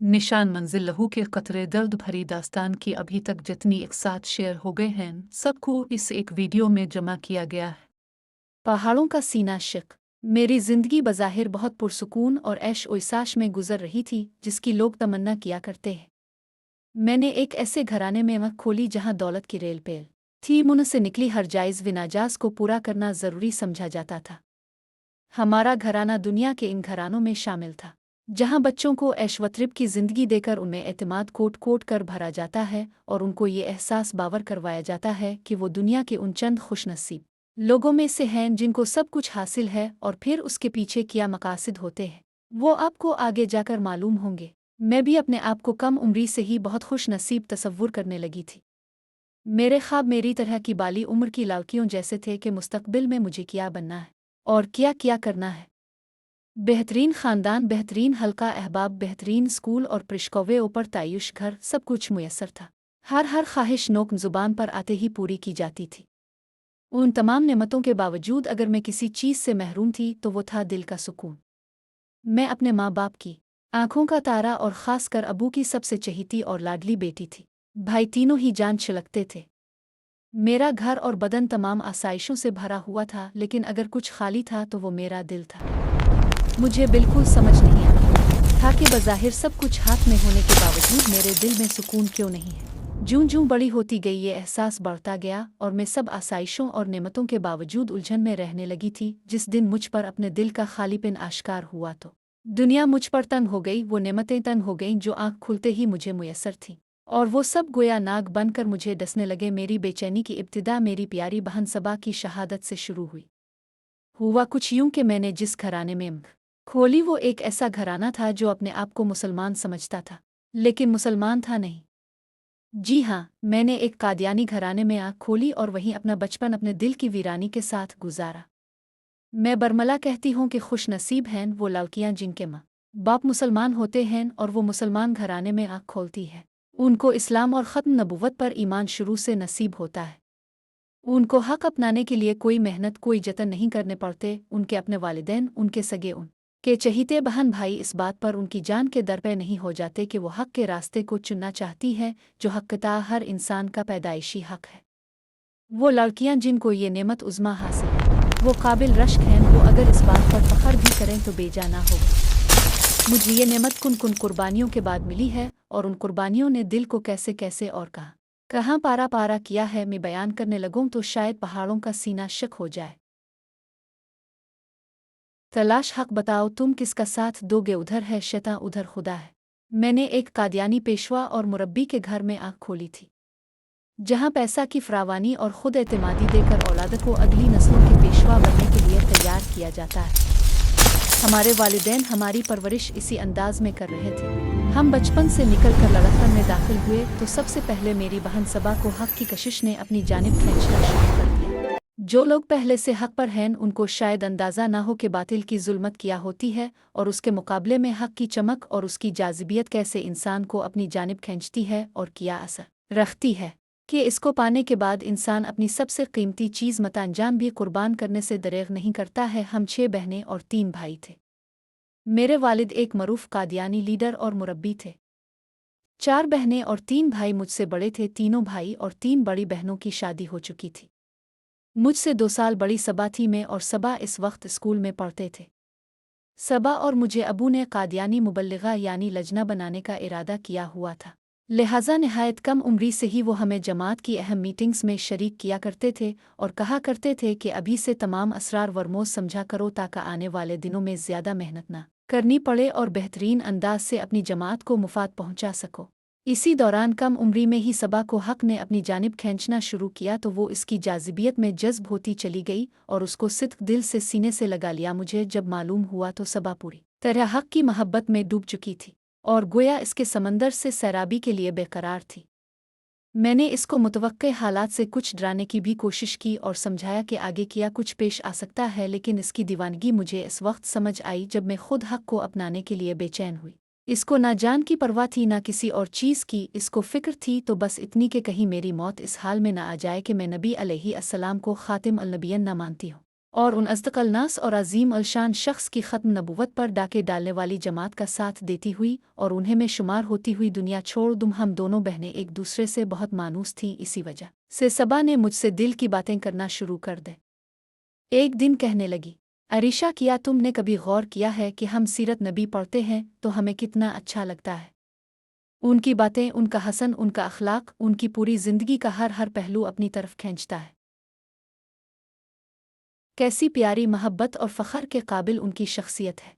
निशान मंजिल लहू के कतरे दर्द भरी दास्तान की अभी तक जितनी एक साथ शेयर हो गए हैं सबको इस एक वीडियो में जमा किया गया है। पहाड़ों का सीना शिक। मेरी जिंदगी बज़ाहिर बहुत पुरसुकून और ऐश ओइसाश में गुजर रही थी जिसकी लोग तमन्ना किया करते हैं। मैंने एक ऐसे घराने में आँख खोली जहाँ दौलत की रेल पेल थी। मुंह से निकली हर जायज़ विनाजाज को पूरा करना ज़रूरी समझा जाता था। हमारा घराना दुनिया के इन घरानों में शामिल था जहाँ बच्चों को ऐशवतरिब की ज़िंदगी देकर उनमें एतमाद कोट कोट कर भरा जाता है और उनको ये एहसास बावर करवाया जाता है कि वो दुनिया के उन चंद खुशनसीब लोगों में से हैं जिनको सब कुछ हासिल है और फिर उसके पीछे क्या मकासद होते हैं वो आपको आगे जाकर मालूम होंगे। मैं भी अपने आप को कम उम्री से ही बहुत खुश नसीब तसव्वुर करने लगी थी। मेरे ख्वाब मेरी तरह की बाली उम्र की लड़कियों जैसे थे कि मुस्तकबिल में मुझे क्या बनना है और क्या क्या करना है। बेहतरीन ख़ानदान, बेहतरीन हल्का अहबाब, बेहतरीन स्कूल और प्रिशकवे ऊपर तायुश घर, सब कुछ मुयस्सर था। हर ख्वाहिश नोक ज़ुबान पर आते ही पूरी की जाती थी। उन तमाम नेमतों के बावजूद अगर मैं किसी चीज़ से महरूम थी तो वो था दिल का सुकून। मैं अपने माँ बाप की आंखों का तारा और ख़ासकर अबू की सबसे चहीती और लाडली बेटी थी। भाई तीनों ही जान छिलकते थे। मेरा घर और बदन तमाम आसाइशों से भरा हुआ था, लेकिन अगर कुछ खाली था तो वो मेरा दिल था। मुझे बिल्कुल समझ नहीं आता था कि बज़ाहिर सब कुछ हाथ में होने के बावजूद मेरे दिल में सुकून क्यों नहीं है। जूं बड़ी होती गई ये एहसास बढ़ता गया और मैं सब आसाइशों और नेमतों के बावजूद उलझन में रहने लगी थी। जिस दिन मुझ पर अपने दिल का खालीपन आश्कार हुआ तो दुनिया मुझ पर तंग हो गई। वो नेमतें तंग हो गईं जो आँख खुलते ही मुझे मुयस्सर थीं, और वो सब गोया नाग बनकर मुझे डसने लगे। मेरी बेचैनी की इब्तिदा मेरी प्यारी बहन सबा की शहादत से शुरू हुई। हुआ कुछ यूं कि मैंने जिस घराने में आँख खोली वो एक ऐसा घराना था जो अपने आप को मुसलमान समझता था, लेकिन मुसलमान था नहीं। जी हाँ, मैंने एक कादियानी घराने में आँख खोली और वहीं अपना बचपन अपने दिल की वीरानी के साथ गुजारा। मैं बरमला कहती हूँ कि खुश नसीब हैं वो लड़कियाँ जिनके माँ बाप मुसलमान होते हैं और वो मुसलमान घराने में आँख खोलती है। उनको इस्लाम और ख़त्म नबुव्वत पर ईमान शुरू से नसीब होता है। उनको हक़ अपनाने के लिए कोई मेहनत, कोई जतन नहीं करने पड़ते। उनके अपने वालिदैन, उनके सगे, उनके चहीते बहन भाई इस बात पर उनकी जान के दर पे नहीं हो जाते कि वो हक़ के रास्ते को चुनना चाहती है जो हक़ता हर इंसान का पैदाइशी हक़ है। वो लड़कियाँ जिनको ये नेमत उज़्मा हासिल है, वो काबिल रश्क हैं। वो अगर इस बात पर फ़ख्र भी करें तो बेजाना होगा। मुझे ये नेमत कुन कुर्बानियों के बाद मिली है, और उन कुर्बानियों ने दिल को कैसे कैसे और कहाँ पारा पारा किया है। मैं बयान करने लगूं तो शायद पहाड़ों का सीना शक हो जाए। तलाश हक बताओ, तुम किसका साथ दोगे? उधर है शैतान, उधर खुदा है। मैंने एक कादियानी पेशवा और मुरब्बी के घर में आँख खोली थी, जहाँ पैसा की फरावानी और खुद एतमादी देकर औलाद को अगली नस्लों के पेशवा बनने के लिए तैयार किया जाता है। हमारे वालिदैन हमारी परवरिश इसी अंदाज में कर रहे थे। हम बचपन से निकलकर लड़कपन में दाखिल हुए तो सबसे पहले मेरी बहन सबा को हक की कशिश ने अपनी जानिब खींचना शुरू कर दिया। जो लोग पहले से हक पर हैं उनको शायद अंदाज़ा ना हो कि बातिल की जुल्मत क्या होती है, और उसके मुकाबले में हक की चमक और उसकी जाज़िबियत कैसे इंसान को अपनी जानिब खींचती है और क्या असर रखती है कि इसको पाने के बाद इंसान अपनी सबसे कीमती चीज़ मतांजान भी कुर्बान करने से दरेग नहीं करता है। हम 6 बहनें और 3 भाई थे। मेरे वालिद एक मरूफ कादियानी लीडर और मुरब्बी थे। 4 बहनें और 3 भाई मुझसे बड़े थे। तीनों भाई और 3 बड़ी बहनों की शादी हो चुकी थी। मुझसे 2 साल बड़ी सबा थी। मैं और सबा इस वक्त स्कूल में पढ़ते थे। सबा और मुझे अबू ने कादियानी मुबल्लिगा यानी लजना बनाने का इरादा किया हुआ था, लिहाजा नहायत कम उम्री से ही वो हमें जमात की अहम मीटिंग्स में शरीक किया करते थे और कहा करते थे कि अभी से तमाम असरार वरमोज समझा करो ताकि आने वाले दिनों में ज़्यादा मेहनत ना करनी पड़े और बेहतरीन अंदाज से अपनी जमात को मुफाद पहुंचा सको। इसी दौरान कम उम्री में ही सबा को हक ने अपनी जानिब खींचना शुरू किया तो वो इसकी जाज़िबियत में जज्ब होती चली गई और उसको सिद्क दिल से सीने से लगा लिया। मुझे जब मालूम हुआ तो सबा पूरी तरह हक की मोहब्बत में डूब चुकी थी और गोया इसके समंदर से सैराबी के लिए बेकरार थी। मैंने इसको मुतवक्के हालात से कुछ डराने की भी कोशिश की और समझाया कि आगे किया कुछ पेश आ सकता है, लेकिन इसकी दीवानगी मुझे इस वक्त समझ आई जब मैं खुद हक को अपनाने के लिए बेचैन हुई। इसको ना जान की परवाह थी ना किसी और चीज़ की। इसको फ़िक्र थी तो बस इतनी कि कहीं मेरी मौत इस हाल में ना आ जाए कि मैं नबी अलैहि अस्सलाम को ख़ातिम अल नबिय्यीन ना मानती हूँ। और उन अस्तकलनास और अजीम अलशान शख्स की ख़त्म नबूवत पर डाके डालने वाली जमात का साथ देती हुई और उन्हें में शुमार होती हुई दुनिया छोड़ दूँ। हम दोनों बहनें एक दूसरे से बहुत मानूस थीं, इसी वजह से सबा ने मुझसे दिल की बातें करना शुरू कर दे। एक दिन कहने लगी, अरीशा, क्या तुमने कभी गौर किया है कि हम सीरत नबी पढ़ते हैं तो हमें कितना अच्छा लगता है? उनकी बातें, उनका हसन, उनका अखलाक, उनकी पूरी जिंदगी का हर हर पहलू अपनी तरफ खींचता है। कैसी प्यारी, मोहब्बत और फ़ख्र के काबिल उनकी शख्सियत है।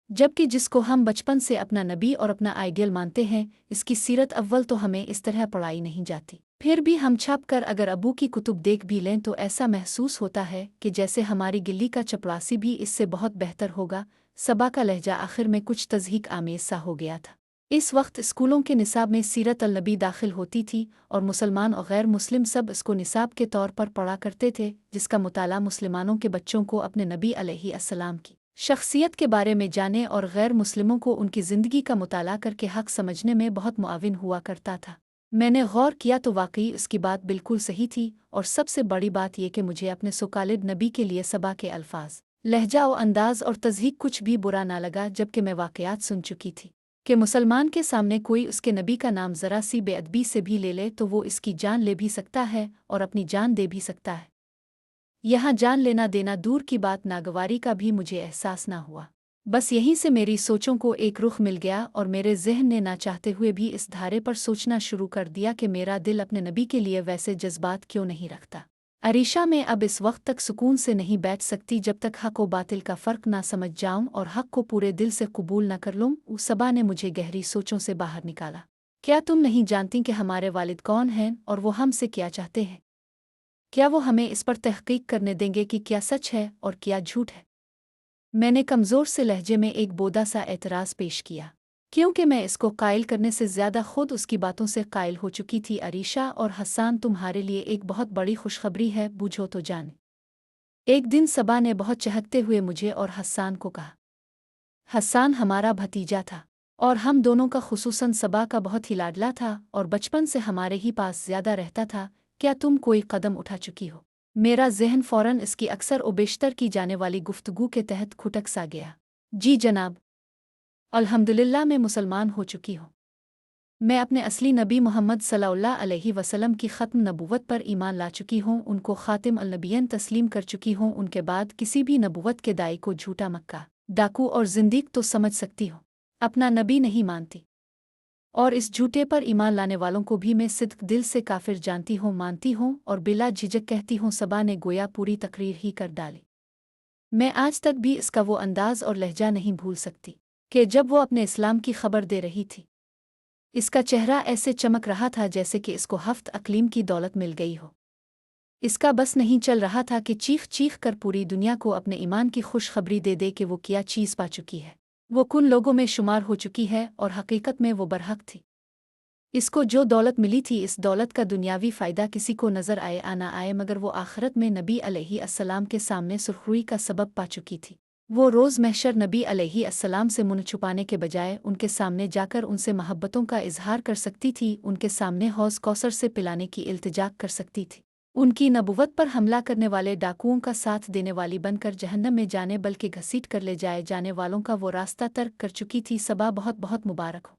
जबकि जिसको हम बचपन से अपना नबी और अपना आइडियल मानते हैं, इसकी सीरत अव्वल तो हमें इस तरह पढ़ाई नहीं जाती। फिर भी हम छप कर अगर अबू की कुतुब देख भी लें तो ऐसा महसूस होता है कि जैसे हमारी गिल्ली का चपरासी भी इससे बहुत बेहतर होगा। सबा का लहजा आखिर में कुछ तज़हीक आमेज़ सा हो गया था। इस वक्त स्कूलों के निसाब में सीरत अल नबी दाखिल होती थी और मुसलमान और गैर मुस्लिम सब इसको निसाब के तौर पर पढ़ा करते थे, जिसका मुताला मुसलमानों के बच्चों को अपने नबी अलैहिस्सलाम की शख्सियत के बारे में जाने और गैर मुस्लिमों को उनकी ज़िंदगी का मुताला करके हक़ समझने में बहुत मुआविन हुआ करता था। मैंने गौर किया तो वाकई उसकी बात बिल्कुल सही थी, और सबसे बड़ी बात यह कि मुझे अपने सुकालिद नबी के लिए सबा के अल्फाज, लहजा और अंदाज और तज़हीक कुछ भी बुरा ना लगा, जबकि मैं वाक़यात सुन चुकी थी कि मुसलमान के सामने कोई उसके नबी का नाम ज़रा सी बेअदबी से भी ले ले तो वो इसकी जान ले भी सकता है और अपनी जान दे भी सकता है। यहाँ जान लेना देना दूर की बात, नागवारी का भी मुझे एहसास ना हुआ। बस यहीं से मेरी सोचों को एक रुख मिल गया और मेरे जहन ने ना चाहते हुए भी इस धारे पर सोचना शुरू कर दिया कि मेरा दिल अपने नबी के लिए वैसे जज्बात क्यों नहीं रखता। अरीशा, मैं अब इस वक्त तक सुकून से नहीं बैठ सकती जब तक हक व बातिल का फ़र्क ना समझ जाऊं और हक को पूरे दिल से कबूल न कर लूं। उस सबा ने मुझे गहरी सोचों से बाहर निकाला। क्या तुम नहीं जानती कि हमारे वालिद कौन हैं और वो हमसे क्या चाहते हैं? क्या वो हमें इस पर तहकीक करने देंगे कि क्या सच है और क्या झूठ है? मैंने कमज़ोर से लहजे में एक बोदा सा एतराज़ पेश किया, क्योंकि मैं इसको कायल करने से ज़्यादा खुद उसकी बातों से कायल हो चुकी थी। अरीशा और हस्सान, तुम्हारे लिए एक बहुत बड़ी खुशखबरी है, बूझो तो जाने। एक दिन सबा ने बहुत चहकते हुए मुझे और हस्सान को कहा। हस्सान हमारा भतीजा था और हम दोनों का, खुसूसन सबा का, बहुत ही लाडला था और बचपन से हमारे ही पास ज़्यादा रहता था। क्या तुम कोई कदम उठा चुकी हो? मेरा जहन फ़ौरन इसकी अक्सर और बेशतर की जाने वाली गुफ्तगू के तहत खुटक सा गया। जी जनाब, अल्हम्दुलिल्लाह मैं मुसलमान हो चुकी हूँ। मैं अपने असली नबी मोहम्मद सल्लल्लाहु अलैहि वसल्लम की ख़त्म नबूवत पर ईमान ला चुकी हूँ, उनको ख़ातिम अल नबिय्यन तस्लीम कर चुकी हूँ। उनके बाद किसी भी नबूवत के दाई को झूठा, मक्का, डाकू और जिंदीक तो समझ सकती हूँ, अपना नबी नहीं मानती। और इस झूठे पर ईमान लाने वालों को भी मैं सिद्क दिल से काफिर जानती हूँ, मानती हूँ और बिला झिझक कहती हूँ। सबा ने गोया पूरी तकरीर ही कर डाली। मैं आज तक भी इसका वो अंदाज और लहजा नहीं भूल सकती कि जब वो अपने इस्लाम की खबर दे रही थी, इसका चेहरा ऐसे चमक रहा था जैसे कि इसको हफ्त अकलीम की दौलत मिल गई हो। इसका बस नहीं चल रहा था कि चीख चीख कर पूरी दुनिया को अपने ईमान की खुशखबरी दे दे कि वो क्या चीज़ पा चुकी है, वो कुन लोगों में शुमार हो चुकी है और हकीकत में वो बरहक थी। इसको जो दौलत मिली थी, इस दौलत का दुनियावी फ़ायदा किसी को नज़र आए आ ना आए, मगर वो आखिरत में नबी अलैहिस्सलाम के सामने सुरखरुई का सबब पा चुकी थी। वो रोज़ महशर नबी अलैहिस्सलाम से मुँह छुपाने के बजाय उनके सामने जाकर उनसे मोहब्बतों का इजहार कर सकती थी, उनके सामने हौज़ कौसर से पिलाने की इल्तिजा कर सकती थी, उनकी नबुव्वत पर हमला करने वाले डाकुओं का साथ देने वाली बनकर जहन्नम में जाने बल्कि घसीट कर ले जाए जाने वालों का वो रास्ता तर्क कर चुकी थी। सबा, बहुत बहुत मुबारक हो,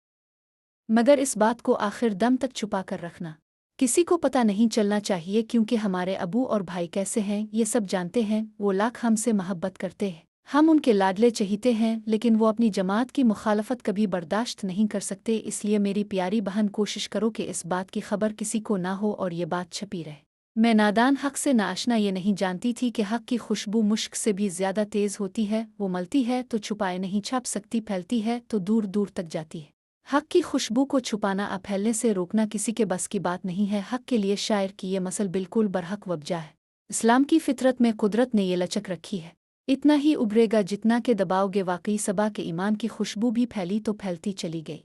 मगर इस बात को आखिर दम तक छुपा कर रखना। किसी को पता नहीं चलना चाहिए, क्योंकि हमारे अबू और भाई कैसे हैं ये सब जानते हैं। वो लाख हमसे मोहब्बत करते हैं, हम उनके लाडले चहीते हैं, लेकिन वो अपनी जमात की मुखालफत कभी बर्दाश्त नहीं कर सकते। इसलिए मेरी प्यारी बहन, कोशिश करो कि इस बात की खबर किसी को ना हो और ये बात छपी रहे। मैं नादान, हक से नाआशना, ये नहीं जानती थी कि हक की खुशबू मुश्क से भी ज़्यादा तेज़ होती है। वो मलती है तो छुपाए नहीं छाप सकती, फैलती है तो दूर दूर तक जाती है। हक की खुशबू को छुपाना या फैलने से रोकना किसी के बस की बात नहीं है। हक के लिए शायर की ये मसल बिल्कुल बरहक वबजा है। इस्लाम की फितरत में कुदरत ने ये लचक रखी है, इतना ही उभरेगा जितना के दबाओगे। वाकई सबा के ईमान की खुशबू भी फैली तो फैलती चली गई।